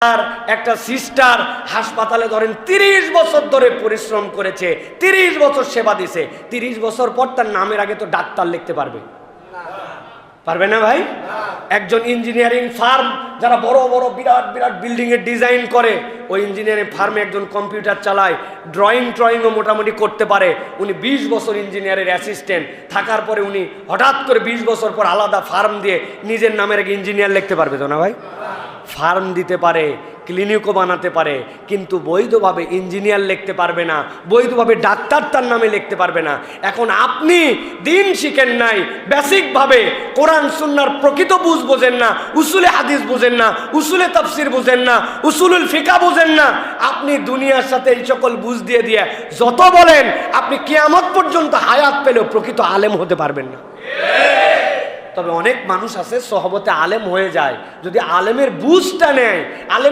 আর একটা সিস্টার হাসপাতালে ধরেন 30 বছর ধরে পরিশ্রম করেছে, 30 বছর সেবা দিছে, 30 বছর পর তার নামের আগে তো ডাক্তার লিখতে পারবে? পারবে না ভাই? একজন ইঞ্জিনিয়ারিং ফার্ম যারা বড় বড় বিরাট বিরাট বিল্ডিং এর ডিজাইন করে, ওই ইঞ্জিনিয়ারিং ফার্মে একজন কম্পিউটার চালায়, ড্রয়িংও মোটামুটি করতে পারে। উনি 20 বছর ইঞ্জিনিয়ারের অ্যাসিস্ট্যান্ট থাকার পরে উনি হঠাৎ করে 20 বছর পর আলাদা ফার্ম দিয়ে নিজের নামের আগে ইঞ্জিনিয়ার লিখতে পারবে তো না ভাই? ফার্ম দিতে পারে, ক্লিনিকও বানাতে পারে, কিন্তু বৈধভাবে ইঞ্জিনিয়ার লিখতে পারবে না, বৈধভাবে ডাক্তার তার নামে লিখতে পারবে না। এখন আপনি দিন শিখেন নাই, বেসিকভাবে কোরআন সুন্নাহর প্রকৃত বুঝ বোঝেন না, উসুলে হাদিস বোঝেন না, উসুলে তাফসির বোঝেন না, উসুলুল ফিকা বোঝেন না, আপনি দুনিয়ার সাথে এই সকল বুঝ দিয়ে দিয়ে যত বলেন, আপনি কিয়ামত পর্যন্ত হায়াত পেলেও প্রকৃত আলেম হতে পারবেন না। তবে অনেক মানুষ আছে সহবতে আলেম হয়ে যায়, যদি আলেমের বুঝটা নেয়, আলেম